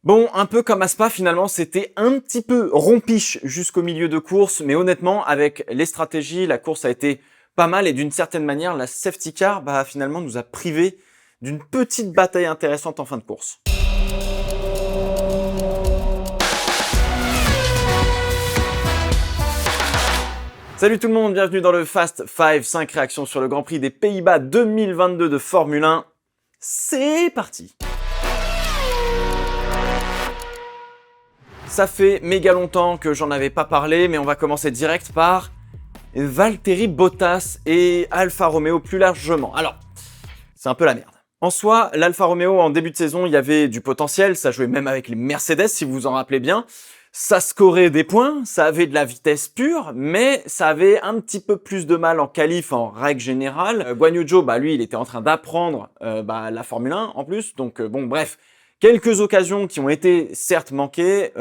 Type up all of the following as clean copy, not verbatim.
Bon, un peu comme à Spa, finalement, c'était un petit peu rompiche jusqu'au milieu de course, mais honnêtement, avec les stratégies, la course a été pas mal et d'une certaine manière, la safety car, finalement, nous a privés d'une petite bataille intéressante en fin de course. Salut tout le monde, bienvenue dans le Fast 5, 5 réactions sur le Grand Prix des Pays-Bas 2022 de Formule 1. C'est parti! Ça fait méga longtemps que j'en avais pas parlé, mais on va commencer direct par Valtteri Bottas et Alfa Romeo plus largement. Alors, c'est un peu la merde. En soi, l'Alfa Romeo en début de saison, il y avait du potentiel, ça jouait même avec les Mercedes si vous vous en rappelez bien. Ça scorait des points, ça avait de la vitesse pure, mais ça avait un petit peu plus de mal en qualif en règle générale. Guan Yu Zhou, lui, il était en train d'apprendre la Formule 1 en plus, donc bon, bref. Quelques occasions qui ont été certes manquées,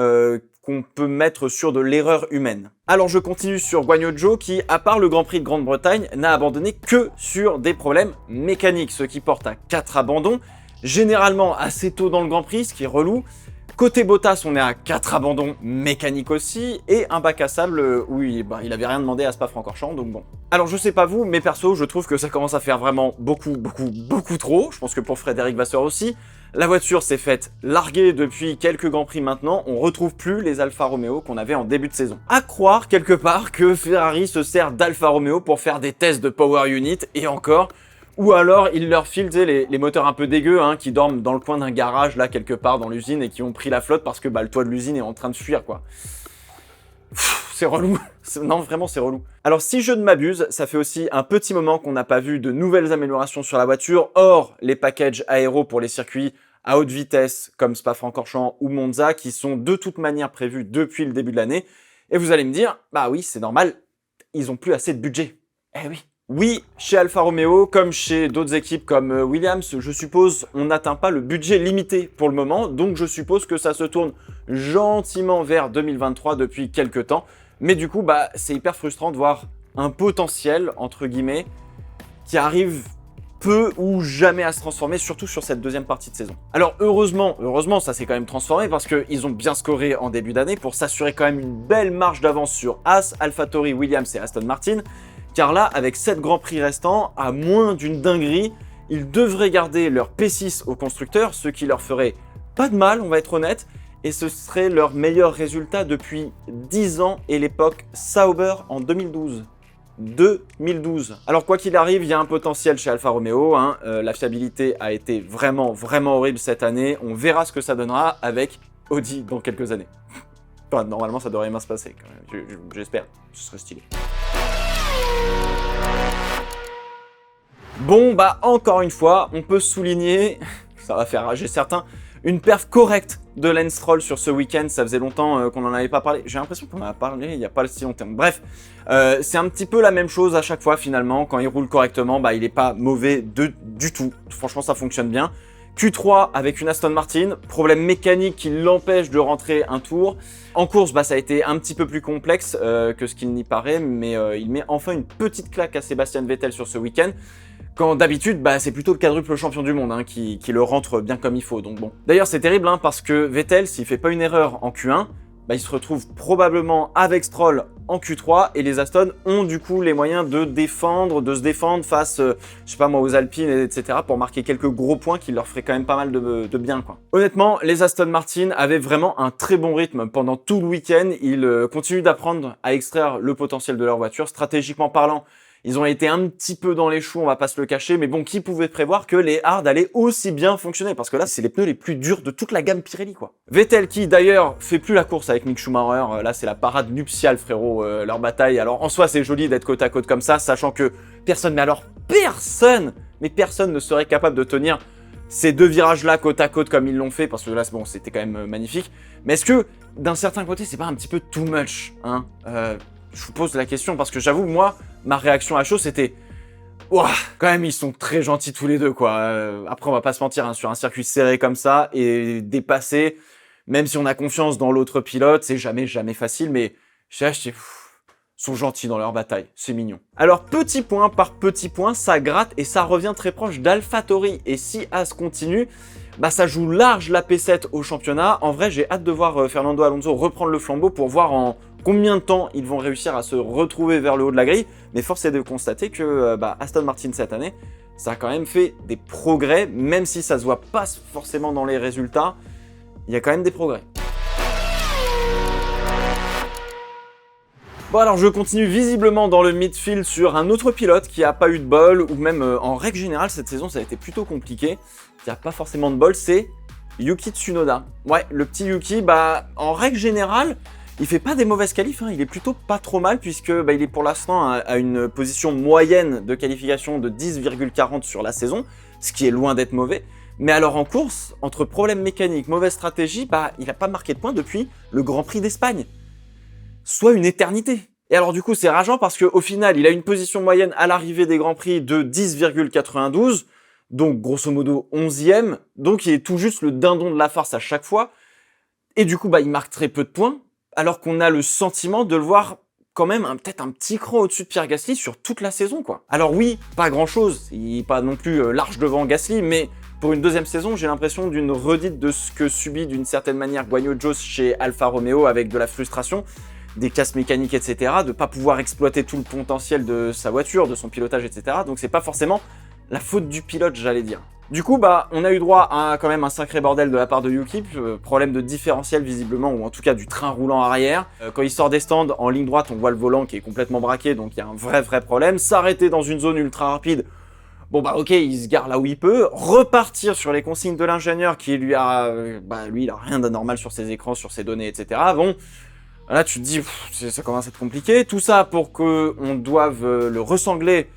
qu'on peut mettre sur de l'erreur humaine. Alors je continue sur Guan Yu Zhou qui, à part le Grand Prix de Grande-Bretagne, n'a abandonné que sur des problèmes mécaniques, ce qui porte à 4 abandons, généralement assez tôt dans le Grand Prix, ce qui est relou. Côté Bottas, on est à 4 abandons mécaniques aussi, et un bac à sable où il avait rien demandé à Spa-Francorchamps, donc bon. Alors je sais pas vous, mais perso, je trouve que ça commence à faire vraiment beaucoup trop. Je pense que pour Frédéric Vasseur aussi. La voiture s'est faite larguer depuis quelques Grands Prix maintenant, on retrouve plus les Alfa Romeo qu'on avait en début de saison. À croire quelque part que Ferrari se sert d'Alfa Romeo pour faire des tests de power unit, et encore, ou alors il leur file les moteurs un peu dégueux qui dorment dans le coin d'un garage là quelque part dans l'usine et qui ont pris la flotte parce que le toit de l'usine est en train de fuir quoi. C'est relou. Non, vraiment, c'est relou. Alors, si je ne m'abuse, ça fait aussi un petit moment qu'on n'a pas vu de nouvelles améliorations sur la voiture, hors les packages aéro pour les circuits à haute vitesse, comme Spa-Francorchamps ou Monza, qui sont de toute manière prévus depuis le début de l'année. Et vous allez me dire, oui, c'est normal, ils ont plus assez de budget. Eh oui. Oui, chez Alfa Romeo, comme chez d'autres équipes comme Williams, je suppose, on n'atteint pas le budget limité pour le moment, donc je suppose que ça se tourne gentiment vers 2023 depuis quelques temps. Mais du coup, c'est hyper frustrant de voir un potentiel, entre guillemets, qui arrive peu ou jamais à se transformer, surtout sur cette deuxième partie de saison. Alors heureusement, ça s'est quand même transformé parce qu'ils ont bien scoré en début d'année pour s'assurer quand même une belle marge d'avance sur Haas, AlphaTauri, Williams et Aston Martin. Car là, avec 7 grands prix restants, à moins d'une dinguerie, ils devraient garder leur P6 aux constructeurs, ce qui leur ferait pas de mal, on va être honnête, et ce serait leur meilleur résultat depuis 10 ans et l'époque Sauber en 2012. 2012. Alors quoi qu'il arrive, il y a un potentiel chez Alfa Romeo, la fiabilité a été vraiment horrible cette année, on verra ce que ça donnera avec Audi dans quelques années. Enfin, normalement ça devrait bien se passer quand même, j'espère, ce serait stylé. Bon, encore une fois, on peut souligner, ça va faire rager certains, une perf correcte de Lance Stroll sur ce week-end. Ça faisait longtemps qu'on n'en avait pas parlé. J'ai l'impression qu'on en a parlé il n'y a pas si longtemps. Bref, c'est un petit peu la même chose à chaque fois finalement. Quand il roule correctement, il n'est pas mauvais du tout. Franchement, ça fonctionne bien. Q3 avec une Aston Martin, problème mécanique qui l'empêche de rentrer un tour. En course, ça a été un petit peu plus complexe que ce qu'il n'y paraît, mais il met enfin une petite claque à Sébastien Vettel sur ce week-end. Quand d'habitude, c'est plutôt le quadruple champion du monde qui le rentre bien comme il faut, donc bon. D'ailleurs, c'est terrible parce que Vettel, s'il fait pas une erreur en Q1, il se retrouve probablement avec Stroll en Q3 et les Aston ont du coup les moyens de se défendre face, je sais pas moi, aux Alpines, etc. pour marquer quelques gros points qui leur feraient quand même pas mal de bien, quoi. Honnêtement, les Aston Martin avaient vraiment un très bon rythme pendant tout le week-end. Ils continuent d'apprendre à extraire le potentiel de leur voiture. Stratégiquement parlant, ils ont été un petit peu dans les choux, on va pas se le cacher, mais bon, qui pouvait prévoir que les hards allaient aussi bien fonctionner? Parce que là, c'est les pneus les plus durs de toute la gamme Pirelli, quoi. Vettel qui, d'ailleurs, fait plus la course avec Mick Schumacher, là, c'est la parade nuptiale, frérot, leur bataille. Alors, en soi, c'est joli d'être côte à côte comme ça, sachant que personne ne serait capable de tenir ces deux virages-là côte à côte comme ils l'ont fait, parce que là, bon, c'était quand même magnifique. Mais est-ce que, d'un certain côté, c'est pas un petit peu too much, je vous pose la question parce que j'avoue, moi, ma réaction à chaud, c'était ouah, quand même, ils sont très gentils tous les deux, quoi. Après, on va pas se mentir, sur un circuit serré comme ça et dépassé, même si on a confiance dans l'autre pilote, c'est jamais facile, mais ils sont gentils dans leur bataille, c'est mignon. Alors, petit point par petit point, ça gratte et ça revient très proche d'AlphaTauri. Et si As continue, bah ça joue large la P7 au championnat. En vrai, j'ai hâte de voir Fernando Alonso reprendre le flambeau pour voir en combien de temps ils vont réussir à se retrouver vers le haut de la grille. Mais force est de constater que Aston Martin cette année, ça a quand même fait des progrès, même si ça se voit pas forcément dans les résultats, il y a quand même des progrès. Bon alors je continue visiblement dans le midfield sur un autre pilote qui a pas eu de bol, ou même en règle générale cette saison ça a été plutôt compliqué, qui a pas forcément de bol, c'est Yuki Tsunoda. Ouais, le petit Yuki, en règle générale, il fait pas des mauvaises qualifs, hein. Il est plutôt pas trop mal puisque il est pour l'instant à une position moyenne de qualification de 10,40 sur la saison, ce qui est loin d'être mauvais. Mais alors en course, entre problèmes mécaniques, mauvaise stratégie, il a pas marqué de points depuis le Grand Prix d'Espagne. Soit une éternité. Et alors du coup c'est rageant parce qu'au final il a une position moyenne à l'arrivée des Grands Prix de 10,92, donc grosso modo 11e, donc il est tout juste le dindon de la farce à chaque fois, et du coup il marque très peu de points, alors qu'on a le sentiment de le voir quand même peut-être un petit cran au-dessus de Pierre Gasly sur toute la saison quoi. Alors oui, pas grand chose, il n'est pas non plus large devant Gasly, mais pour une deuxième saison, j'ai l'impression d'une redite de ce que subit d'une certaine manière Guanyu Zhou chez Alfa Romeo avec de la frustration, des casses mécaniques, etc., de pas pouvoir exploiter tout le potentiel de sa voiture, de son pilotage, etc. Donc c'est pas forcément la faute du pilote, j'allais dire. Du coup, on a eu droit à quand même un sacré bordel de la part de Yuki, problème de différentiel visiblement, ou en tout cas du train roulant arrière. Quand il sort des stands, en ligne droite, on voit le volant qui est complètement braqué, donc il y a un vrai problème. S'arrêter dans une zone ultra rapide, ok, il se gare là où il peut, repartir sur les consignes de l'ingénieur qui lui a... lui, il a rien d'anormal sur ses écrans, sur ses données, etc. Là, tu te dis, ça commence à être compliqué. Tout ça pour qu'on doive le ressangler.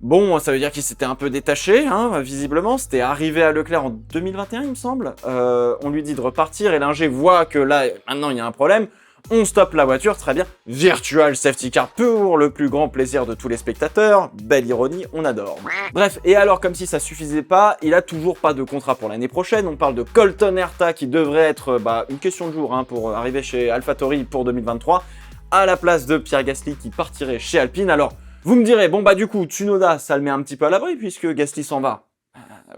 Bon, ça veut dire qu'il s'était un peu détaché, hein, visiblement. C'était arrivé à Leclerc en 2021, il me semble. On lui dit de repartir et l'ingé voit que là, maintenant, il y a un problème. On stoppe la voiture, très bien. Virtual safety car pour le plus grand plaisir de tous les spectateurs. Belle ironie, on adore. Bref, et alors comme si ça suffisait pas, il a toujours pas de contrat pour l'année prochaine. On parle de Colton Herta qui devrait être une question de jour pour arriver chez AlphaTauri pour 2023, à la place de Pierre Gasly qui partirait chez Alpine. Alors, vous me direz, du coup, Tsunoda, ça le met un petit peu à l'abri puisque Gasly s'en va.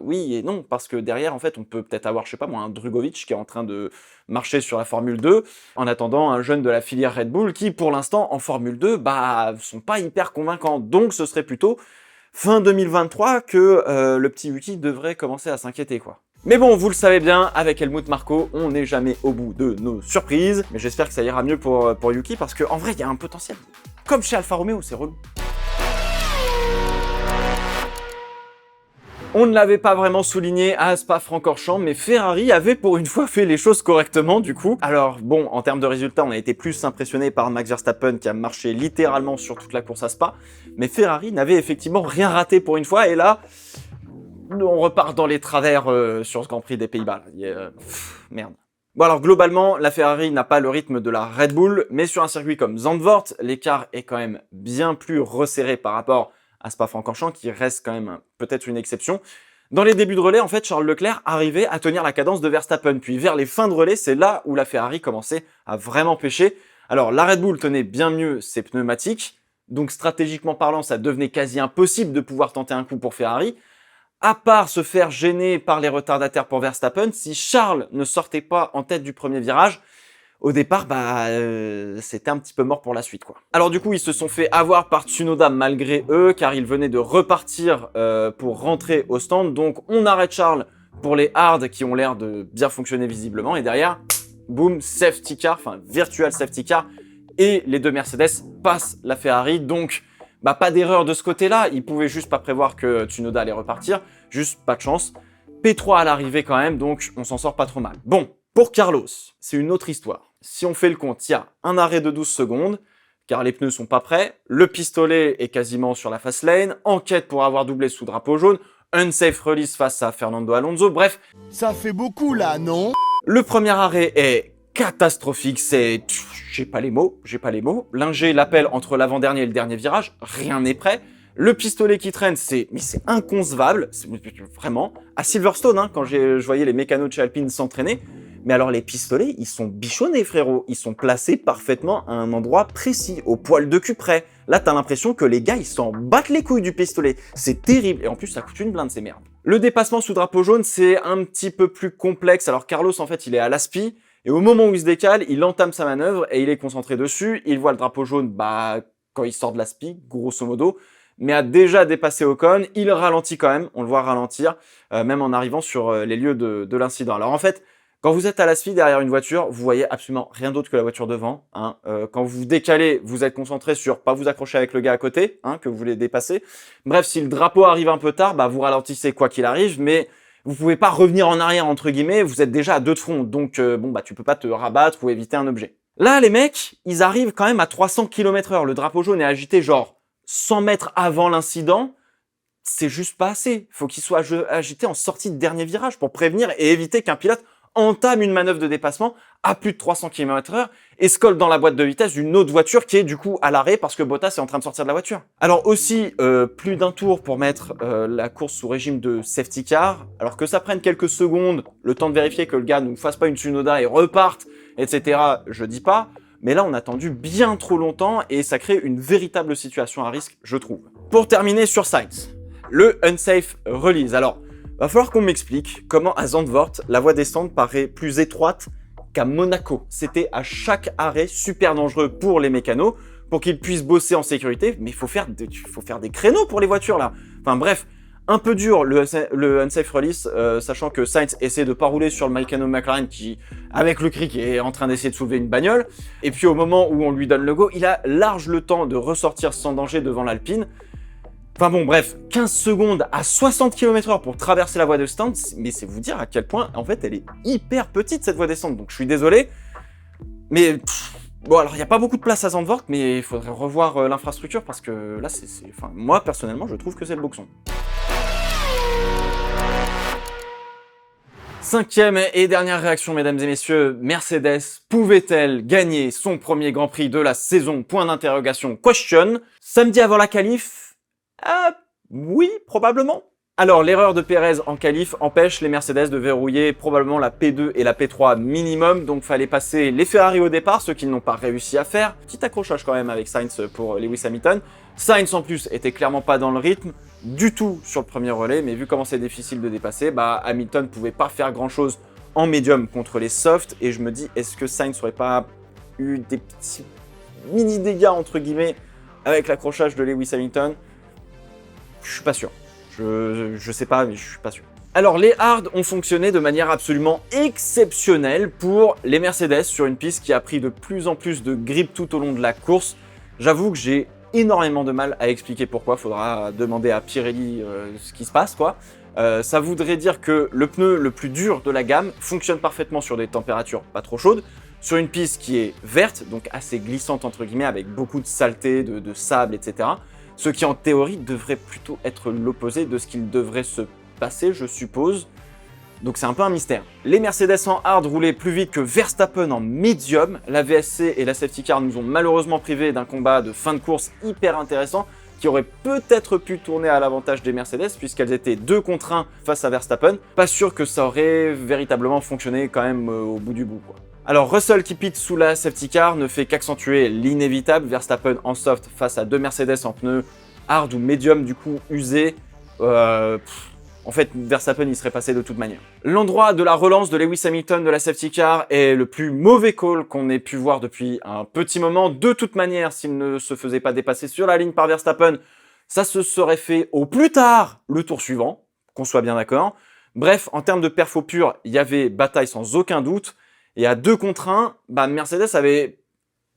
Oui et non, parce que derrière, en fait, on peut peut-être avoir, je sais pas moi, un Drugovic qui est en train de marcher sur la Formule 2, en attendant un jeune de la filière Red Bull qui, pour l'instant, en Formule 2, sont pas hyper convaincants. Donc, ce serait plutôt fin 2023 que le petit Yuki devrait commencer à s'inquiéter, quoi. Mais bon, vous le savez bien, avec Helmut Marko, on n'est jamais au bout de nos surprises. Mais j'espère que ça ira mieux pour Yuki, parce qu'en vrai, il y a un potentiel. Comme chez Alfa Romeo, c'est relou. On ne l'avait pas vraiment souligné à Spa-Francorchamps, mais Ferrari avait pour une fois fait les choses correctement du coup. Alors en termes de résultats, on a été plus impressionné par Max Verstappen qui a marché littéralement sur toute la course à Spa, mais Ferrari n'avait effectivement rien raté pour une fois, et là, on repart dans les travers sur ce Grand Prix des Pays-Bas. Merde. Bon alors globalement, la Ferrari n'a pas le rythme de la Red Bull, mais sur un circuit comme Zandvoort, l'écart est quand même bien plus resserré par rapport à Spa-Francorchamps, qui reste quand même peut-être une exception. Dans les débuts de relais, en fait, Charles Leclerc arrivait à tenir la cadence de Verstappen. Puis vers les fins de relais, c'est là où la Ferrari commençait à vraiment pêcher. Alors la Red Bull tenait bien mieux ses pneumatiques, donc stratégiquement parlant, ça devenait quasi impossible de pouvoir tenter un coup pour Ferrari. À part se faire gêner par les retardataires pour Verstappen, si Charles ne sortait pas en tête du premier virage, au départ, c'était un petit peu mort pour la suite, quoi. Alors du coup, ils se sont fait avoir par Tsunoda malgré eux, car ils venaient de repartir pour rentrer au stand. Donc on arrête Charles pour les hards qui ont l'air de bien fonctionner visiblement. Et derrière, boum, safety car, enfin virtual safety car. Et les deux Mercedes passent la Ferrari. Donc, pas d'erreur de ce côté-là. Ils pouvaient juste pas prévoir que Tsunoda allait repartir. Juste pas de chance. P3 à l'arrivée quand même, donc on s'en sort pas trop mal. Bon, pour Carlos, c'est une autre histoire. Si on fait le compte, il y a un arrêt de 12 secondes, car les pneus sont pas prêts, le pistolet est quasiment sur la fast lane, enquête pour avoir doublé sous drapeau jaune, unsafe release face à Fernando Alonso, bref. Ça fait beaucoup là, non? Le premier arrêt est catastrophique, c'est... J'ai pas les mots. L'ingé l'appelle entre l'avant-dernier et le dernier virage, rien n'est prêt. Le pistolet qui traîne, c'est inconcevable, vraiment. À Silverstone, quand je voyais les mécanos de chez Alpine s'entraîner, Mais alors les pistolets, ils sont bichonnés frérot, ils sont placés parfaitement à un endroit précis, au poil de cul près. Là t'as l'impression que les gars ils s'en battent les couilles du pistolet, c'est terrible, et en plus ça coûte une blinde ces merdes. Le dépassement sous drapeau jaune c'est un petit peu plus complexe, alors Carlos en fait il est à l'aspi, et au moment où il se décale, il entame sa manœuvre et il est concentré dessus, il voit le drapeau jaune quand il sort de l'aspi, grosso modo, mais a déjà dépassé Ocon, il ralentit quand même, on le voit ralentir, même en arrivant sur les lieux de l'incident. Alors en fait, quand vous êtes à l'aspi derrière une voiture, vous voyez absolument rien d'autre que la voiture devant. Hein. Quand vous décalez, vous êtes concentré sur pas vous accrocher avec le gars à côté, hein, que vous voulez dépasser. Bref, si le drapeau arrive un peu tard, vous ralentissez quoi qu'il arrive, mais vous pouvez pas revenir en arrière entre guillemets, vous êtes déjà à 2 de front, donc tu peux pas te rabattre ou éviter un objet. Là, les mecs, ils arrivent quand même à 300 km/h. Le drapeau jaune est agité genre 100 mètres avant l'incident. C'est juste pas assez. Faut qu'il soit agité en sortie de dernier virage pour prévenir et éviter qu'un pilote entame une manœuvre de dépassement à plus de 300 km/h et se colle dans la boîte de vitesse d'une autre voiture qui est du coup à l'arrêt parce que Bottas est en train de sortir de la voiture. Alors aussi, plus d'un tour pour mettre la course sous régime de safety car, alors que ça prenne quelques secondes, le temps de vérifier que le gars ne fasse pas une Tsunoda et reparte, etc. Je dis pas, mais là on a attendu bien trop longtemps et ça crée une véritable situation à risque, je trouve. Pour terminer sur Sainz, le unsafe release. Alors, va falloir qu'on m'explique comment à Zandvoort, la voie descente paraît plus étroite qu'à Monaco. C'était à chaque arrêt super dangereux pour les mécanos, pour qu'ils puissent bosser en sécurité, mais il faut faire des créneaux pour les voitures là. Enfin bref, un peu dur le unsafe release, sachant que Sainz essaie de pas rouler sur le mécano McLaren qui, avec le cric, est en train d'essayer de soulever une bagnole. Et puis au moment où on lui donne le go, il a large le temps de ressortir sans danger devant l'Alpine. Enfin bon, bref, 15 secondes à 60 km/h pour traverser la voie de descente, mais c'est vous dire à quel point, en fait, elle est hyper petite, cette voie de descente. Donc je suis désolé, mais bon, alors il n'y a pas beaucoup de place à Zandvoort, mais il faudrait revoir l'infrastructure parce que là, enfin, moi, personnellement, je trouve que c'est le boxon. 5e et dernière réaction, mesdames et messieurs, Mercedes pouvait-elle gagner son premier Grand Prix de la saison? Point d'interrogation, question. Samedi avant la qualif, oui, probablement. Alors, l'erreur de Pérez en qualif empêche les Mercedes de verrouiller probablement la P2 et la P3 minimum, donc fallait passer les Ferrari au départ, ce qu'ils n'ont pas réussi à faire. Petit accrochage quand même avec Sainz pour Lewis Hamilton. Sainz en plus était clairement pas dans le rythme du tout sur le premier relais, mais vu comment c'est difficile de dépasser, Hamilton pouvait pas faire grand chose en médium contre les softs, et je me dis, est-ce que Sainz aurait pas eu des petits mini dégâts entre guillemets avec l'accrochage de Lewis Hamilton? Je suis pas sûr. Je sais pas, mais je suis pas sûr. Alors, les hards ont fonctionné de manière absolument exceptionnelle pour les Mercedes sur une piste qui a pris de plus en plus de grip tout au long de la course. J'avoue que j'ai énormément de mal à expliquer pourquoi. Faudra demander à Pirelli ce qui se passe, quoi. Ça voudrait dire que le pneu le plus dur de la gamme fonctionne parfaitement sur des températures pas trop chaudes, sur une piste qui est verte, donc assez glissante entre guillemets, avec beaucoup de saleté, de sable, etc. Ce qui en théorie devrait plutôt être l'opposé de ce qu'il devrait se passer, je suppose. Donc c'est un peu un mystère. Les Mercedes en hard roulaient plus vite que Verstappen en médium. La VSC et la safety car nous ont malheureusement privés d'un combat de fin de course hyper intéressant qui aurait peut-être pu tourner à l'avantage des Mercedes puisqu'elles étaient 2 contre 1 face à Verstappen. Pas sûr que ça aurait véritablement fonctionné quand même au bout du bout, quoi. Alors Russell qui pite sous la safety car ne fait qu'accentuer l'inévitable. Verstappen en soft face à 2 Mercedes en pneus hard ou médium du coup usés. En fait, Verstappen il serait passé de toute manière. L'endroit de la relance de Lewis Hamilton de la safety car est le plus mauvais call qu'on ait pu voir depuis un petit moment. De toute manière, s'il ne se faisait pas dépasser sur la ligne par Verstappen, ça se serait fait au plus tard le tour suivant, qu'on soit bien d'accord. Bref, en termes de perfo pur, il y avait bataille sans aucun doute. Et à 2 contre 1, Mercedes avait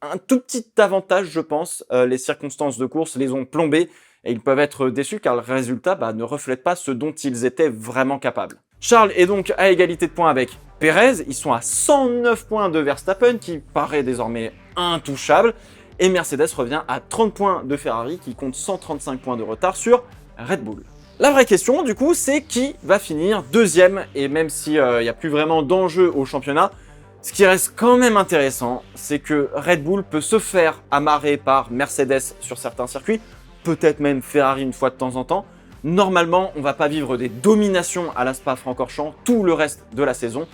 un tout petit avantage, je pense. Les circonstances de course les ont plombés et ils peuvent être déçus car le résultat ne reflète pas ce dont ils étaient vraiment capables. Charles est donc à égalité de points avec Pérez. Ils sont à 109 points de Verstappen qui paraît désormais intouchable. Et Mercedes revient à 30 points de Ferrari qui compte 135 points de retard sur Red Bull. La vraie question, du coup, c'est qui va finir deuxième. Et même s'il n'y a plus vraiment d'enjeu au championnat, ce qui reste quand même intéressant, c'est que Red Bull peut se faire amarrer par Mercedes sur certains circuits, peut-être même Ferrari une fois de temps en temps. Normalement, on va pas vivre des dominations à la Spa-Francorchamps tout le reste de la saison.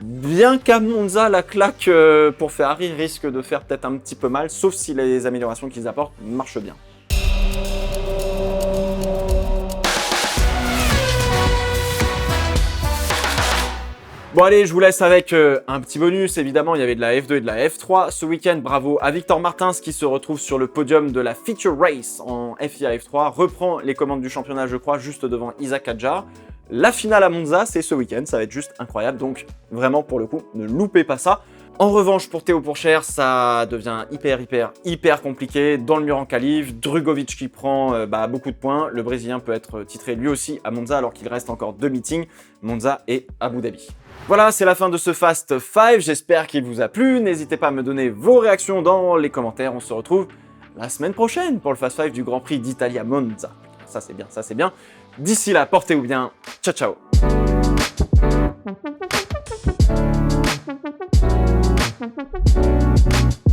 Bien qu'à Monza, la claque pour Ferrari risque de faire peut-être un petit peu mal, sauf si les améliorations qu'ils apportent marchent bien. Bon allez, je vous laisse avec un petit bonus, évidemment il y avait de la F2 et de la F3. Ce week-end, bravo à Victor Martins qui se retrouve sur le podium de la Feature Race en FIA F3, reprend les commandes du championnat je crois juste devant Isaac Hadjar. La finale à Monza, c'est ce week-end, ça va être juste incroyable, donc vraiment pour le coup, ne loupez pas ça. En revanche, pour Théo Pourchaire, ça devient hyper compliqué. Dans le mur en qualif, Drugovich qui prend beaucoup de points. Le Brésilien peut être titré lui aussi à Monza alors qu'il reste encore 2 meetings, Monza et Abu Dhabi. Voilà, c'est la fin de ce Fast 5, j'espère qu'il vous a plu. N'hésitez pas à me donner vos réactions dans les commentaires. On se retrouve la semaine prochaine pour le Fast 5 du Grand Prix d'Italie à Monza. Ça c'est bien, ça c'est bien. D'ici là, portez-vous bien. Ciao, ciao. Thank you.